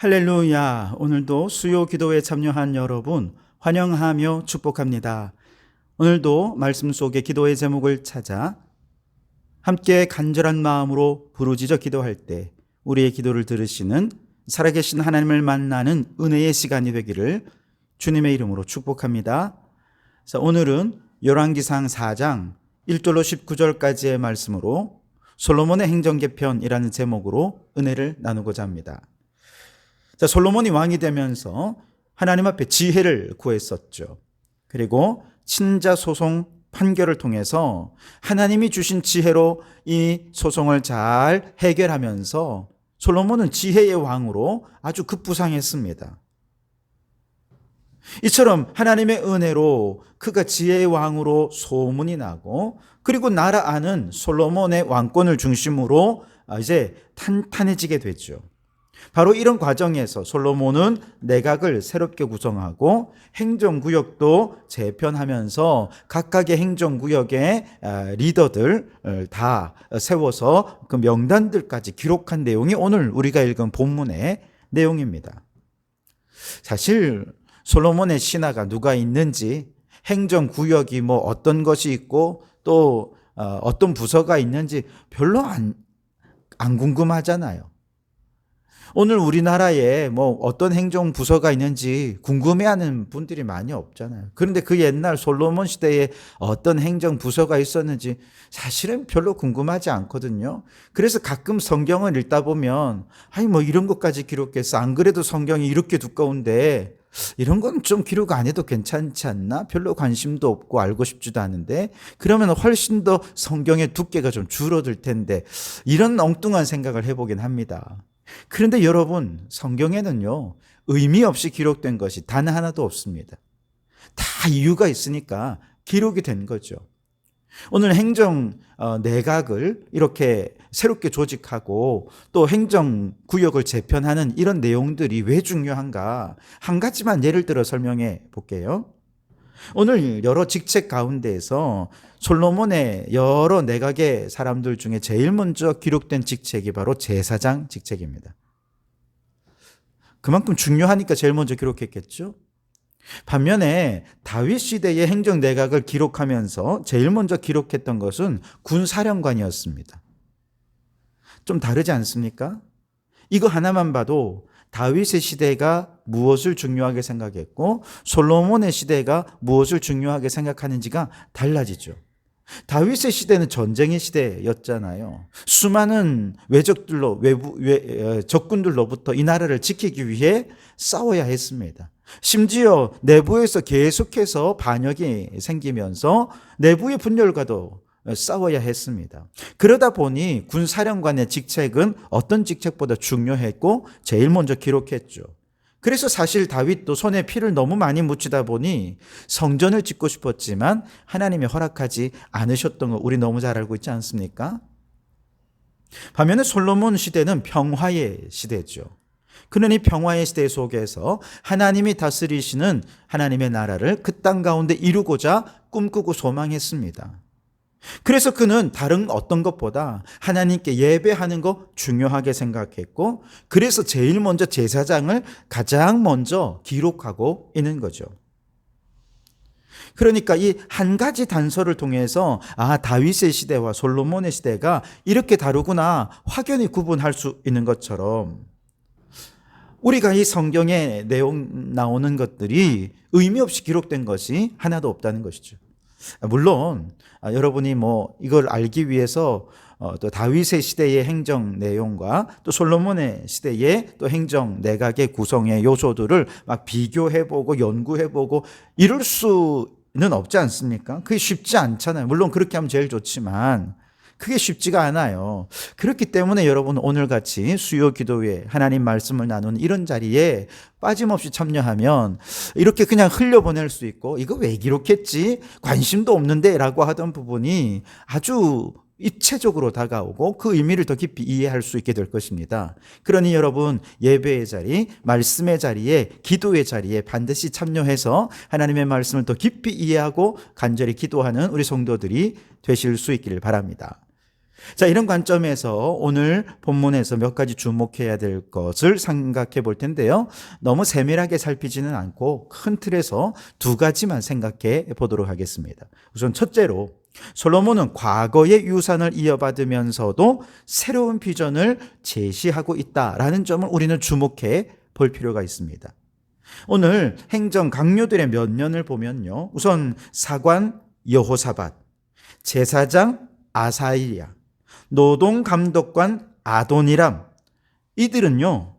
할렐루야. 오늘도 수요 기도에 참여한 여러분 환영하며 축복합니다. 오늘도 말씀 속의 기도의 제목을 찾아 함께 간절한 마음으로 부르짖어 기도할 때 우리의 기도를 들으시는 살아계신 하나님을 만나는 은혜의 시간이 되기를 주님의 이름으로 축복합니다. 오늘은 열왕기상 4장 1절로 19절까지의 말씀으로 솔로몬의 행정개편이라는 제목으로 은혜를 나누고자 합니다. 솔로몬이 왕이 되면서 하나님 앞에 지혜를 구했었죠. 그리고 친자 소송 판결을 통해서 하나님이 주신 지혜로 이 소송을 잘 해결하면서 솔로몬은 지혜의 왕으로 아주 급부상했습니다. 이처럼 하나님의 은혜로 그가 지혜의 왕으로 소문이 나고, 그리고 나라 안은 솔로몬의 왕권을 중심으로 이제 탄탄해지게 되죠. 바로 이런 과정에서 솔로몬은 내각을 새롭게 구성하고 행정구역도 재편하면서 각각의 행정구역의 리더들 다 세워서 그 명단들까지 기록한 내용이 오늘 우리가 읽은 본문의 내용입니다. 사실 솔로몬의 신하가 누가 있는지, 행정구역이 뭐 어떤 것이 있고 또 어떤 부서가 있는지 별로 안 궁금하잖아요. 오늘 우리나라에 뭐 어떤 행정부서가 있는지 궁금해하는 분들이 많이 없잖아요. 그런데 그 옛날 솔로몬 시대에 어떤 행정부서가 있었는지 사실은 별로 궁금하지 않거든요. 그래서 가끔 성경을 읽다 보면 뭐 이런 것까지 기록해서, 안 그래도 성경이 이렇게 두꺼운데 이런 건 좀 기록 안 해도 괜찮지 않나? 별로 관심도 없고 알고 싶지도 않은데, 그러면 훨씬 더 성경의 두께가 좀 줄어들 텐데, 이런 엉뚱한 생각을 해보긴 합니다. 그런데 여러분, 성경에는요, 의미 없이 기록된 것이 단 하나도 없습니다. 다 이유가 있으니까 기록이 된 거죠. 오늘 행정 내각을 이렇게 새롭게 조직하고 또 행정구역을 재편하는 이런 내용들이 왜 중요한가? 한 가지만 예를 들어 설명해 볼게요. 오늘 여러 직책 가운데에서 솔로몬의 여러 내각의 사람들 중에 제일 먼저 기록된 직책이 바로 제사장 직책입니다. 그만큼 중요하니까 제일 먼저 기록했겠죠. 반면에 다윗 시대의 행정 내각을 기록하면서 제일 먼저 기록했던 것은 군사령관이었습니다. 좀 다르지 않습니까? 이거 하나만 봐도 다윗의 시대가 무엇을 중요하게 생각했고 솔로몬의 시대가 무엇을 중요하게 생각하는지가 달라지죠. 다윗의 시대는 전쟁의 시대였잖아요. 수많은 적군들로부터 이 나라를 지키기 위해 싸워야 했습니다. 심지어 내부에서 계속해서 반역이 생기면서 내부의 분열과도 싸워야 했습니다. 그러다 보니 군사령관의 직책은 어떤 직책보다 중요했고 제일 먼저 기록했죠. 그래서 사실 다윗도 손에 피를 너무 많이 묻히다 보니 성전을 짓고 싶었지만 하나님이 허락하지 않으셨던 거 우리 너무 잘 알고 있지 않습니까? 반면에 솔로몬 시대는 평화의 시대죠. 그러니 평화의 시대 속에서 하나님이 다스리시는 하나님의 나라를 그 땅 가운데 이루고자 꿈꾸고 소망했습니다. 그래서 그는 다른 어떤 것보다 하나님께 예배하는 거 중요하게 생각했고, 그래서 제일 먼저 제사장을 가장 먼저 기록하고 있는 거죠. 그러니까 이 한 가지 단서를 통해서 다윗의 시대와 솔로몬의 시대가 이렇게 다르구나 확연히 구분할 수 있는 것처럼, 우리가 이 성경에 내용 나오는 것들이 의미 없이 기록된 것이 하나도 없다는 것이죠. 물론 여러분이 이걸 알기 위해서 또 다윗의 시대의 행정 내용과 또 솔로몬의 시대의 또 행정 내각의 구성의 요소들을 막 비교해보고 연구해보고 이럴 수는 없지 않습니까? 그게 쉽지 않잖아요. 물론 그렇게 하면 제일 좋지만 그게 쉽지가 않아요. 그렇기 때문에 여러분, 오늘같이 수요 기도회 하나님 말씀을 나누는 이런 자리에 빠짐없이 참여하면 이렇게 그냥 흘려보낼 수 있고, 이거 왜 기록했지? 관심도 없는데 라고 하던 부분이 아주 입체적으로 다가오고 그 의미를 더 깊이 이해할 수 있게 될 것입니다. 그러니 여러분, 예배의 자리, 말씀의 자리에, 기도의 자리에 반드시 참여해서 하나님의 말씀을 더 깊이 이해하고 간절히 기도하는 우리 성도들이 되실 수 있기를 바랍니다. 자, 이런 관점에서 오늘 본문에서 몇 가지 주목해야 될 것을 생각해 볼 텐데요. 너무 세밀하게 살피지는 않고 큰 틀에서 두 가지만 생각해 보도록 하겠습니다. 우선 첫째로, 솔로몬은 과거의 유산을 이어받으면서도 새로운 비전을 제시하고 있다라는 점을 우리는 주목해 볼 필요가 있습니다. 오늘 행정 강요들의 몇 년을 보면요. 우선 사관 여호사밧, 제사장 아사일야, 노동감독관 아도니람, 이들은요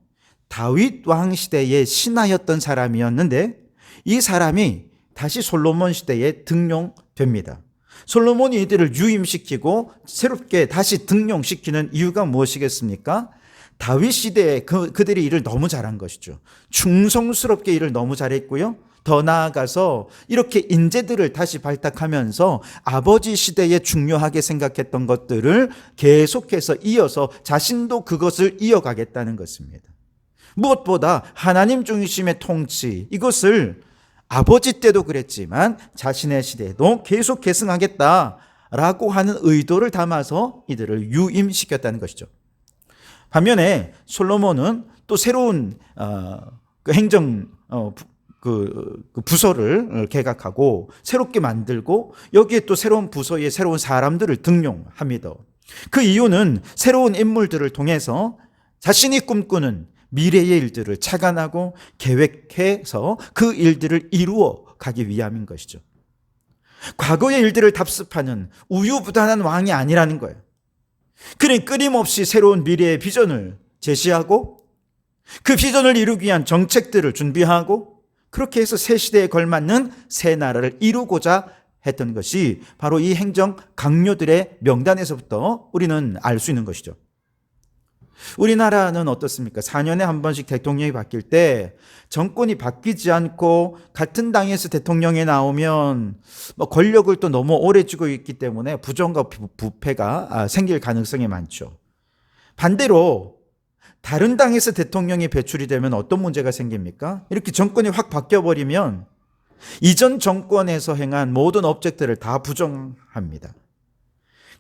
다윗 왕 시대의 신하였던 사람이었는데 이 사람이 다시 솔로몬 시대에 등용됩니다. 솔로몬이 이들을 유임시키고 새롭게 다시 등용시키는 이유가 무엇이겠습니까? 다윗 시대에 그들이 일을 너무 잘한 것이죠. 충성스럽게 일을 너무 잘했고요. 더 나아가서 이렇게 인재들을 다시 발탁하면서 아버지 시대에 중요하게 생각했던 것들을 계속해서 이어서 자신도 그것을 이어가겠다는 것입니다. 무엇보다 하나님 중심의 통치, 이것을 아버지 때도 그랬지만 자신의 시대에도 계속 계승하겠다라고 하는 의도를 담아서 이들을 유임시켰다는 것이죠. 반면에 솔로몬은 또 새로운 행정 부서를 개각하고 새롭게 만들고 여기에 또 새로운 부서에 새로운 사람들을 등용합니다. 그 이유는 새로운 인물들을 통해서 자신이 꿈꾸는 미래의 일들을 착안하고 계획해서 그 일들을 이루어 가기 위함인 것이죠. 과거의 일들을 답습하는 우유부단한 왕이 아니라는 거예요. 그는 끊임없이 새로운 미래의 비전을 제시하고 그 비전을 이루기 위한 정책들을 준비하고 그렇게 해서 새 시대에 걸맞는 새 나라를 이루고자 했던 것이 바로 이 행정 강요들의 명단에서부터 우리는 알 수 있는 것이죠. 우리나라는 어떻습니까? 4년에 한 번씩 대통령이 바뀔 때 정권이 바뀌지 않고 같은 당에서 대통령이 나오면 권력을 또 너무 오래 쥐고 있기 때문에 부정과 부패가 생길 가능성이 많죠. 반대로 다른 당에서 대통령이 배출이 되면 어떤 문제가 생깁니까? 이렇게 정권이 확 바뀌어버리면 이전 정권에서 행한 모든 업적들을 다 부정합니다.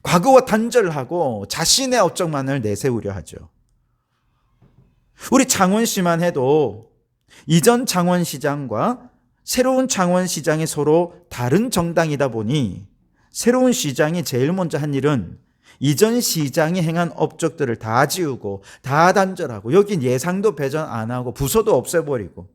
과거와 단절하고 자신의 업적만을 내세우려 하죠. 우리 창원시만 해도 이전 창원시장과 새로운 창원시장이 서로 다른 정당이다 보니 새로운 시장이 제일 먼저 한 일은 이전 시장이 행한 업적들을 다 지우고 다 단절하고 여긴 예상도 배정 안 하고 부서도 없애버리고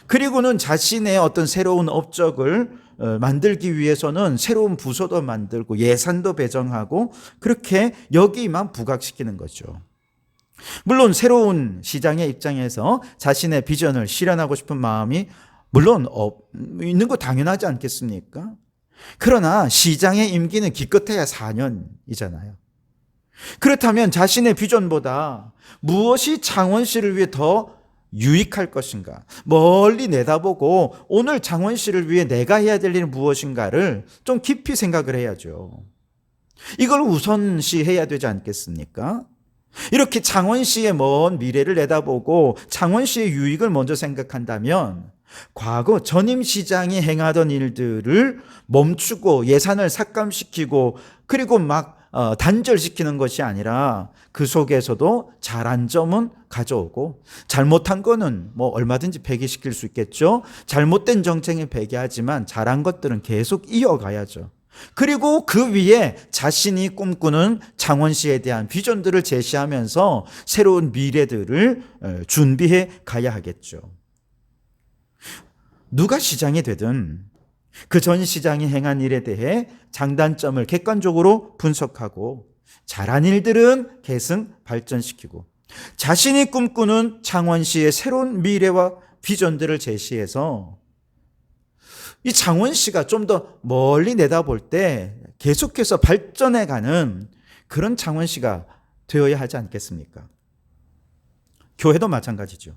그리고는 자신의 어떤 새로운 업적을 만들기 위해서는 새로운 부서도 만들고 예산도 배정하고 그렇게 여기만 부각시키는 거죠. 물론 새로운 시장의 입장에서 자신의 비전을 실현하고 싶은 마음이 물론 있는 거 당연하지 않겠습니까? 그러나 시장의 임기는 기껏해야 4년이잖아요. 그렇다면 자신의 비전보다 무엇이 창원시를 위해 더 유익할 것인가? 멀리 내다보고 오늘 창원시를 위해 내가 해야 될 일은 무엇인가를 좀 깊이 생각을 해야죠. 이걸 우선시해야 되지 않겠습니까? 이렇게 창원시의 먼 미래를 내다보고 창원시의 유익을 먼저 생각한다면 과거 전임 시장이 행하던 일들을 멈추고 예산을 삭감시키고 그리고 막 단절시키는 것이 아니라 그 속에서도 잘한 점은 가져오고 잘못한 거는 뭐 얼마든지 폐기시킬 수 있겠죠. 잘못된 정책은 폐기하지만 잘한 것들은 계속 이어가야죠. 그리고 그 위에 자신이 꿈꾸는 창원시에 대한 비전들을 제시하면서 새로운 미래들을 준비해 가야 하겠죠. 누가 시장이 되든 그 전 시장이 행한 일에 대해 장단점을 객관적으로 분석하고 잘한 일들은 계승 발전시키고 자신이 꿈꾸는 창원시의 새로운 미래와 비전들을 제시해서 이 창원시가 좀 더 멀리 내다볼 때 계속해서 발전해가는 그런 창원시가 되어야 하지 않겠습니까? 교회도 마찬가지죠.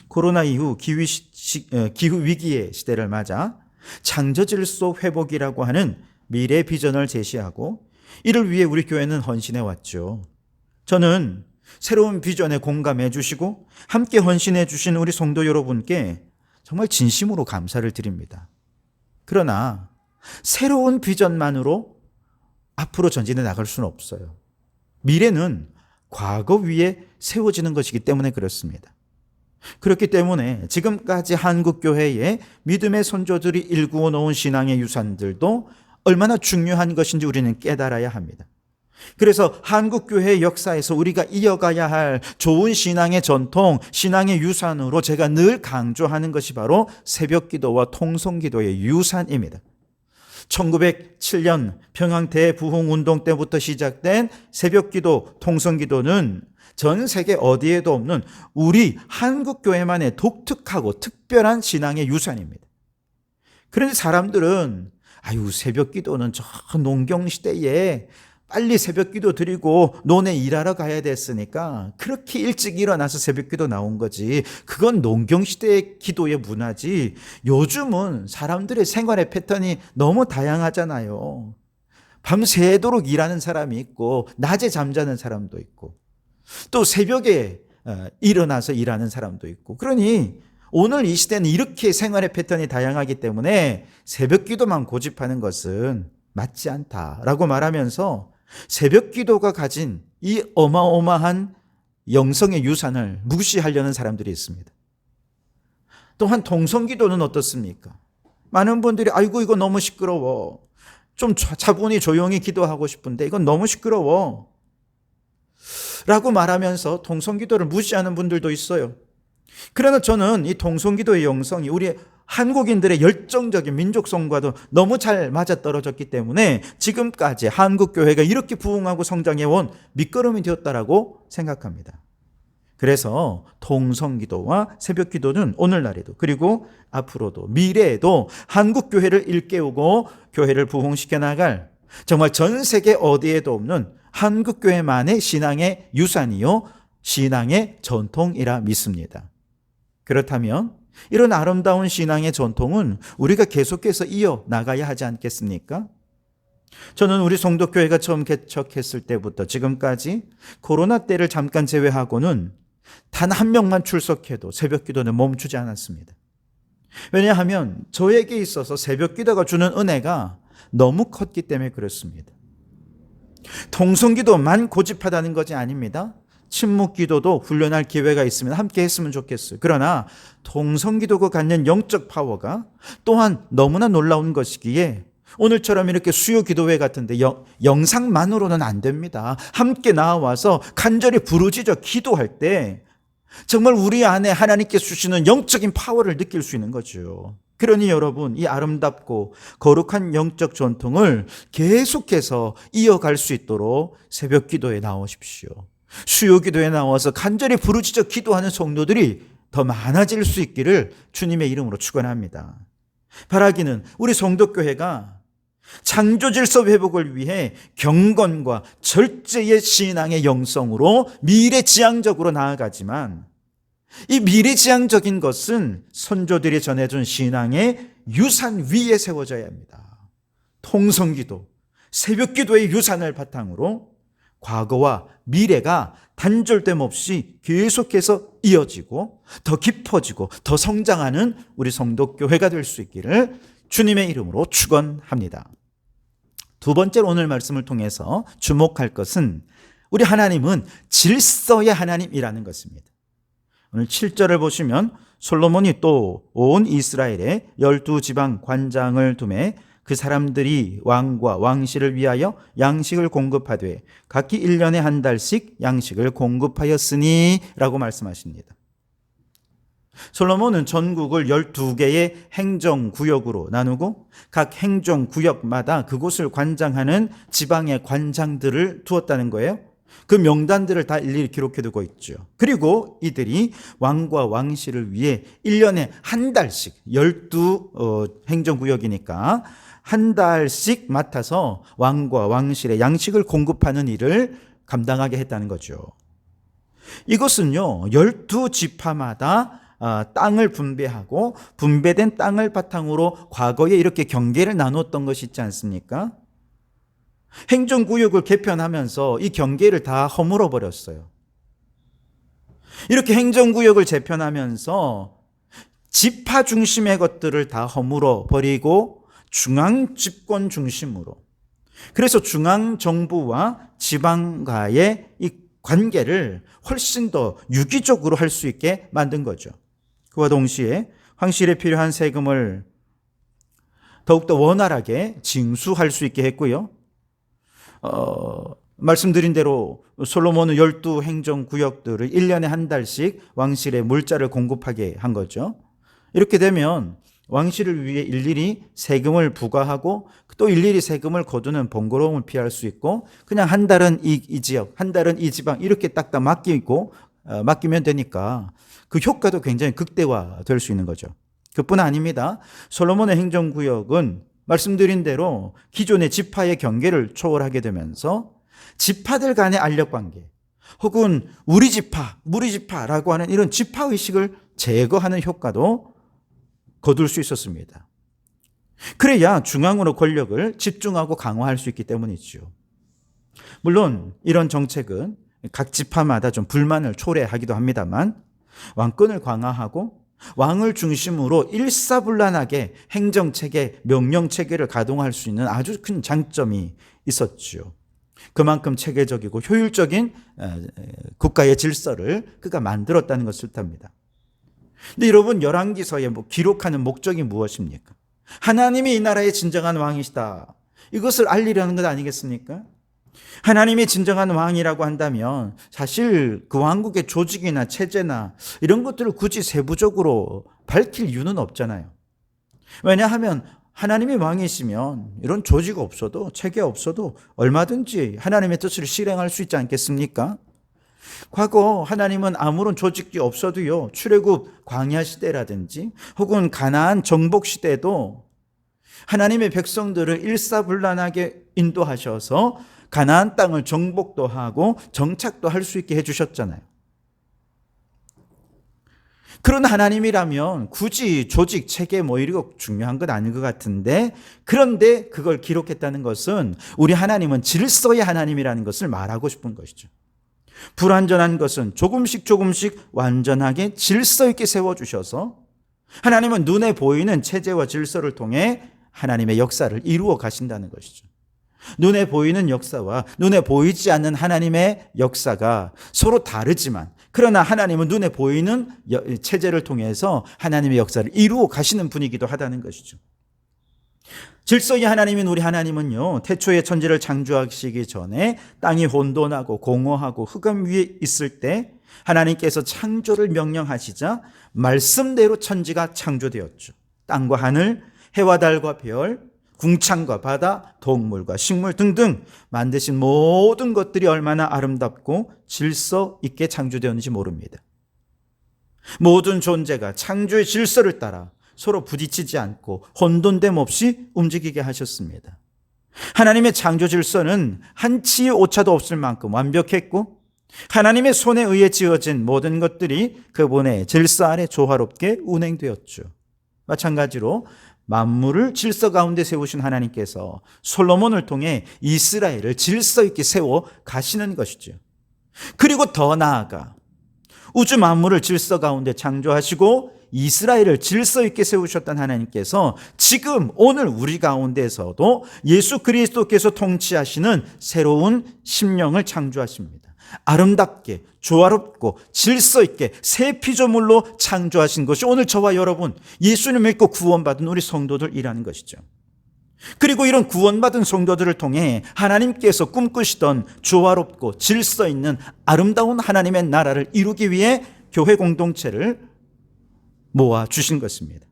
코로나 이후 기후 위기의 시대를 맞아 창조 질서 회복이라고 하는 미래 비전을 제시하고 이를 위해 우리 교회는 헌신해 왔죠. 저는 새로운 비전에 공감해 주시고 함께 헌신해 주신 우리 성도 여러분께 정말 진심으로 감사를 드립니다. 그러나 새로운 비전만으로 앞으로 전진해 나갈 수는 없어요. 미래는 과거 위에 세워지는 것이기 때문에 그렇습니다. 그렇기 때문에 지금까지 한국교회의 믿음의 선조들이 일구어 놓은 신앙의 유산들도 얼마나 중요한 것인지 우리는 깨달아야 합니다. 그래서 한국교회 역사에서 우리가 이어가야 할 좋은 신앙의 전통, 신앙의 유산으로 제가 늘 강조하는 것이 바로 새벽기도와 통성기도의 유산입니다. 1907년 평양 대부흥운동 때부터 시작된 새벽기도, 통성기도는 전 세계 어디에도 없는 우리 한국교회만의 독특하고 특별한 신앙의 유산입니다. 그런데 사람들은 새벽기도는 저 농경시대에 빨리 새벽기도 드리고 논에 일하러 가야 됐으니까 그렇게 일찍 일어나서 새벽기도 나온 거지. 그건 농경시대의 기도의 문화지. 요즘은 사람들의 생활의 패턴이 너무 다양하잖아요. 밤새도록 일하는 사람이 있고 낮에 잠자는 사람도 있고 또 새벽에 일어나서 일하는 사람도 있고, 그러니 오늘 이 시대는 이렇게 생활의 패턴이 다양하기 때문에 새벽기도만 고집하는 것은 맞지 않다라고 말하면서 새벽기도가 가진 이 어마어마한 영성의 유산을 무시하려는 사람들이 있습니다. 또한 통성기도는 어떻습니까? 많은 분들이 이거 너무 시끄러워. 좀 차분히 조용히 기도하고 싶은데 이건 너무 시끄러워 라고 말하면서 통성기도를 무시하는 분들도 있어요. 그러나 저는 이 통성기도의 영성이 우리 한국인들의 열정적인 민족성과도 너무 잘 맞아떨어졌기 때문에 지금까지 한국교회가 이렇게 부흥하고 성장해온 밑거름이 되었다라고 생각합니다. 그래서 통성기도와 새벽기도는 오늘날에도 그리고 앞으로도 미래에도 한국교회를 일깨우고 교회를 부흥시켜 나갈 정말 전 세계 어디에도 없는 한국교회만의 신앙의 유산이요 신앙의 전통이라 믿습니다. 그렇다면 이런 아름다운 신앙의 전통은 우리가 계속해서 이어나가야 하지 않겠습니까? 저는 우리 성도교회가 처음 개척했을 때부터 지금까지 코로나 때를 잠깐 제외하고는 단 한 명만 출석해도 새벽기도는 멈추지 않았습니다. 왜냐하면 저에게 있어서 새벽기도가 주는 은혜가 너무 컸기 때문에 그렇습니다. 통성기도만 고집하다는 것이 아닙니다. 침묵기도도 훈련할 기회가 있으면 함께 했으면 좋겠어요. 그러나 통성기도가 갖는 영적 파워가 또한 너무나 놀라운 것이기에 오늘처럼 이렇게 수요 기도회 같은데 영상만으로는 안 됩니다. 함께 나와서 간절히 부르짖어 기도할 때 정말 우리 안에 하나님께 주시는 영적인 파워를 느낄 수 있는 거죠. 그러니 여러분, 이 아름답고 거룩한 영적 전통을 계속해서 이어갈 수 있도록 새벽 기도에 나오십시오. 수요 기도에 나와서 간절히 부르짖어 기도하는 성도들이 더 많아질 수 있기를 주님의 이름으로 축원합니다. 바라기는 우리 성도교회가 창조 질서 회복을 위해 경건과 절제의 신앙의 영성으로 미래지향적으로 나아가지만 이 미래지향적인 것은 선조들이 전해준 신앙의 유산 위에 세워져야 합니다. 통성기도, 새벽기도의 유산을 바탕으로 과거와 미래가 단절됨 없이 계속해서 이어지고 더 깊어지고 더 성장하는 우리 성도교회가 될 수 있기를 주님의 이름으로 축원합니다. 두 번째로 오늘 말씀을 통해서 주목할 것은 우리 하나님은 질서의 하나님이라는 것입니다. 오늘 7절을 보시면 솔로몬이 또 온 이스라엘에 12지방 관장을 두매 그 사람들이 왕과 왕실을 위하여 양식을 공급하되 각기 1년에 한 달씩 양식을 공급하였으니 라고 말씀하십니다. 솔로몬은 전국을 12개의 행정구역으로 나누고 각 행정구역마다 그곳을 관장하는 지방의 관장들을 두었다는 거예요. 그 명단들을 다 일일이 기록해두고 있죠. 그리고 이들이 왕과 왕실을 위해 1년에 한 달씩 12 행정구역이니까 한 달씩 맡아서 왕과 왕실의 양식을 공급하는 일을 감당하게 했다는 거죠. 이것은요 12지파마다 땅을 분배하고 분배된 땅을 바탕으로 과거에 이렇게 경계를 나눴던 것이 있지 않습니까? 행정구역을 개편하면서 이 경계를 다 허물어 버렸어요. 이렇게 행정구역을 재편하면서 지파 중심의 것들을 다 허물어 버리고 중앙 집권 중심으로 그래서 중앙정부와 지방과의 이 관계를 훨씬 더 유기적으로 할 수 있게 만든 거죠. 그와 동시에 황실에 필요한 세금을 더욱더 원활하게 징수할 수 있게 했고요. 말씀드린 대로 솔로몬은 12행정구역들을 1년에 한 달씩 왕실에 물자를 공급하게 한 거죠. 이렇게 되면 왕실을 위해 일일이 세금을 부과하고 또 일일이 세금을 거두는 번거로움을 피할 수 있고 그냥 한 달은 이 지역, 한 달은 이 지방 이렇게 딱딱 맡기면 되니까 그 효과도 굉장히 극대화될 수 있는 거죠. 그뿐 아닙니다. 솔로몬의 행정구역은 말씀드린 대로 기존의 지파의 경계를 초월하게 되면서 지파들 간의 알력관계 혹은 우리 지파, 무리 지파라고 하는 이런 지파의식을 제거하는 효과도 거둘 수 있었습니다. 그래야 중앙으로 권력을 집중하고 강화할 수 있기 때문이죠. 물론 이런 정책은 각 지파마다 좀 불만을 초래하기도 합니다만 왕권을 강화하고 왕을 중심으로 일사불란하게 행정체계, 명령체계를 가동할 수 있는 아주 큰 장점이 있었죠. 그만큼 체계적이고 효율적인 국가의 질서를 그가 만들었다는 것을 뜻합니다. 근데 여러분, 열왕기서에 기록하는 목적이 무엇입니까? 하나님이 이 나라의 진정한 왕이시다, 이것을 알리려는 것 아니겠습니까? 하나님이 진정한 왕이라고 한다면 사실 그 왕국의 조직이나 체제나 이런 것들을 굳이 세부적으로 밝힐 이유는 없잖아요. 왜냐하면 하나님이 왕이시면 이런 조직 없어도, 체계 없어도 얼마든지 하나님의 뜻을 실행할 수 있지 않겠습니까? 과거 하나님은 아무런 조직이 없어도요, 출애굽 광야 시대라든지 혹은 가나안 정복 시대도 하나님의 백성들을 일사불란하게 인도하셔서 가나안 땅을 정복도 하고 정착도 할 수 있게 해주셨잖아요. 그런 하나님이라면 굳이 조직, 체계 이런 중요한 건 아닌 것 같은데, 그런데 그걸 기록했다는 것은 우리 하나님은 질서의 하나님이라는 것을 말하고 싶은 것이죠. 불완전한 것은 조금씩 완전하게 질서 있게 세워주셔서 하나님은 눈에 보이는 체제와 질서를 통해 하나님의 역사를 이루어 가신다는 것이죠. 눈에 보이는 역사와 눈에 보이지 않는 하나님의 역사가 서로 다르지만, 그러나 하나님은 눈에 보이는 체제를 통해서 하나님의 역사를 이루어 가시는 분이기도 하다는 것이죠. 질서의 하나님인 우리 하나님은요, 태초에 천지를 창조하시기 전에 땅이 혼돈하고 공허하고 흑암 위에 있을 때 하나님께서 창조를 명령하시자 말씀대로 천지가 창조되었죠. 땅과 하늘, 해와 달과 별, 궁창과 바다, 동물과 식물 등등 만드신 모든 것들이 얼마나 아름답고 질서 있게 창조되었는지 모릅니다. 모든 존재가 창조의 질서를 따라 서로 부딪히지 않고 혼돈됨 없이 움직이게 하셨습니다. 하나님의 창조 질서는 한치의 오차도 없을 만큼 완벽했고, 하나님의 손에 의해 지어진 모든 것들이 그분의 질서 아래 조화롭게 운행되었죠. 마찬가지로 만물을 질서 가운데 세우신 하나님께서 솔로몬을 통해 이스라엘을 질서 있게 세워 가시는 것이죠. 그리고 더 나아가 우주 만물을 질서 가운데 창조하시고 이스라엘을 질서 있게 세우셨던 하나님께서 지금 오늘 우리 가운데서도 예수 그리스도께서 통치하시는 새로운 심령을 창조하십니다. 아름답게, 조화롭고 질서 있게 새 피조물로 창조하신 것이 오늘 저와 여러분, 예수님을 믿고 구원받은 우리 성도들이라는 것이죠. 그리고 이런 구원받은 성도들을 통해 하나님께서 꿈꾸시던 조화롭고 질서 있는 아름다운 하나님의 나라를 이루기 위해 교회 공동체를 모아 주신 것입니다.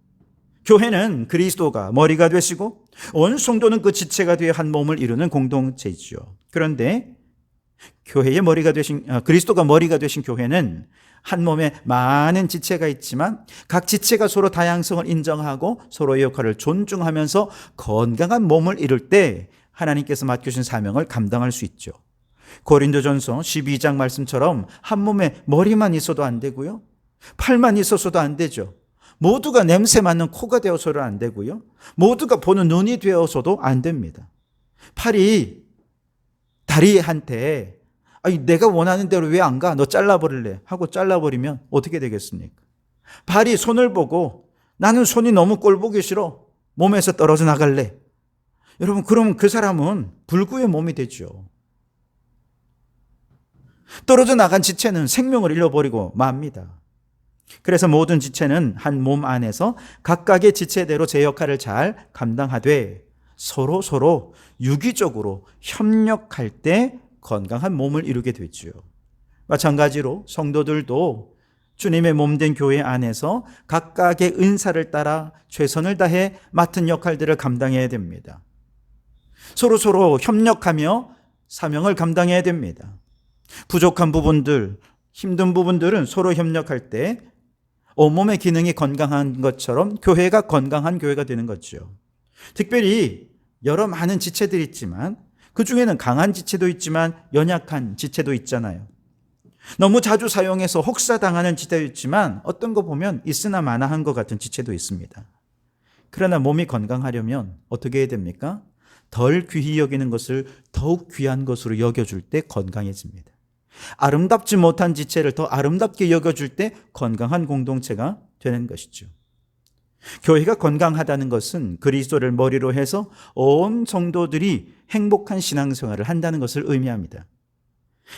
교회는 그리스도가 머리가 되시고 온 성도는 그 지체가 되어 한 몸을 이루는 공동체이죠. 그런데 교회의 머리가 되신 그리스도가 머리가 되신 교회는 한 몸에 많은 지체가 있지만 각 지체가 서로 다양성을 인정하고 서로의 역할을 존중하면서 건강한 몸을 이룰 때 하나님께서 맡겨주신 사명을 감당할 수 있죠. 고린도전서 12장 말씀처럼 한 몸에 머리만 있어도 안 되고요, 팔만 있어서도 안 되죠. 모두가 냄새 맡는 코가 되어서도 안 되고요, 모두가 보는 눈이 되어서도 안 됩니다. 팔이 다리한테 내가 원하는 대로 왜 안 가? 너 잘라버릴래? 하고 잘라버리면 어떻게 되겠습니까? 발이 손을 보고 나는 손이 너무 꼴 보기 싫어, 몸에서 떨어져 나갈래, 여러분, 그러면 그 사람은 불구의 몸이 되죠. 떨어져 나간 지체는 생명을 잃어버리고 맙니다. 그래서 모든 지체는 한 몸 안에서 각각의 지체대로 제 역할을 잘 감당하되 서로 유기적으로 협력할 때 건강한 몸을 이루게 되죠. 마찬가지로 성도들도 주님의 몸된 교회 안에서 각각의 은사를 따라 최선을 다해 맡은 역할들을 감당해야 됩니다. 서로 협력하며 사명을 감당해야 됩니다. 부족한 부분들, 힘든 부분들은 서로 협력할 때 온몸의 기능이 건강한 것처럼 교회가 건강한 교회가 되는 거죠. 특별히 여러 많은 지체들이 있지만 그 중에는 강한 지체도 있지만 연약한 지체도 있잖아요. 너무 자주 사용해서 혹사당하는 지체도 있지만 어떤 거 보면 있으나 마나한 것 같은 지체도 있습니다. 그러나 몸이 건강하려면 어떻게 해야 됩니까? 덜 귀히 여기는 것을 더욱 귀한 것으로 여겨줄 때 건강해집니다. 아름답지 못한 지체를 더 아름답게 여겨줄 때 건강한 공동체가 되는 것이죠. 교회가 건강하다는 것은 그리스도를 머리로 해서 온 성도들이 행복한 신앙생활을 한다는 것을 의미합니다.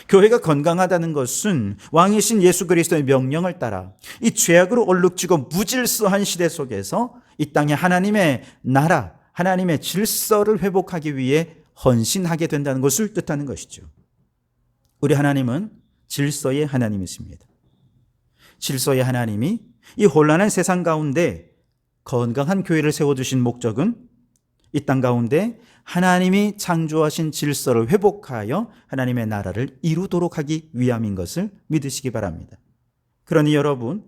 교회가 건강하다는 것은 왕이신 예수 그리스도의 명령을 따라 이 죄악으로 얼룩지고 무질서한 시대 속에서 이 땅에 하나님의 나라, 하나님의 질서를 회복하기 위해 헌신하게 된다는 것을 뜻하는 것이죠. 우리 하나님은 질서의 하나님이십니다. 질서의 하나님이 이 혼란한 세상 가운데 건강한 교회를 세워두신 목적은 이 땅 가운데 하나님이 창조하신 질서를 회복하여 하나님의 나라를 이루도록 하기 위함인 것을 믿으시기 바랍니다. 그러니 여러분,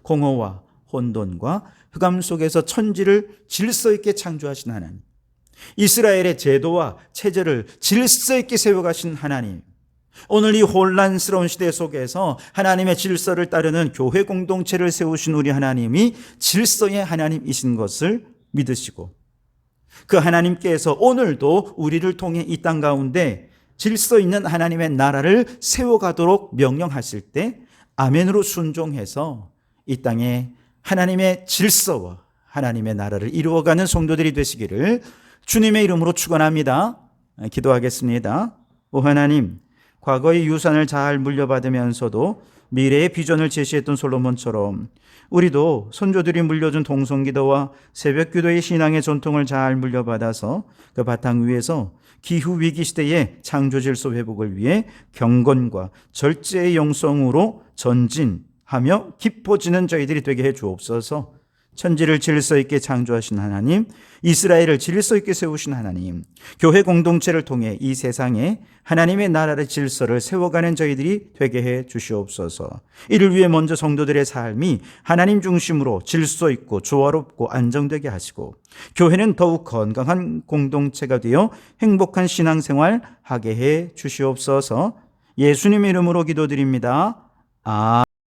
공허와 혼돈과 흑암 속에서 천지를 질서 있게 창조하신 하나님, 이스라엘의 제도와 체제를 질서 있게 세워가신 하나님, 오늘 이 혼란스러운 시대 속에서 하나님의 질서를 따르는 교회 공동체를 세우신 우리 하나님이 질서의 하나님이신 것을 믿으시고 그 하나님께서 오늘도 우리를 통해 이 땅 가운데 질서 있는 하나님의 나라를 세워가도록 명령하실 때 아멘으로 순종해서 이 땅에 하나님의 질서와 하나님의 나라를 이루어가는 성도들이 되시기를 주님의 이름으로 축원합니다. 기도하겠습니다. 오 하나님, 과거의 유산을 잘 물려받으면서도 미래의 비전을 제시했던 솔로몬처럼 우리도 선조들이 물려준 동성기도와 새벽기도의 신앙의 전통을 잘 물려받아서 그 바탕 위에서 기후위기 시대의 창조질서 회복을 위해 경건과 절제의 영성으로 전진하며 깊어지는 저희들이 되게 해 주옵소서. 천지를 질서 있게 창조하신 하나님, 이스라엘을 질서 있게 세우신 하나님, 교회 공동체를 통해 이 세상에 하나님의 나라의 질서를 세워가는 저희들이 되게 해 주시옵소서. 이를 위해 먼저 성도들의 삶이 하나님 중심으로 질서 있고 조화롭고 안정되게 하시고 교회는 더욱 건강한 공동체가 되어 행복한 신앙생활 하게 해 주시옵소서. 예수님의 이름으로 기도드립니다. 아멘.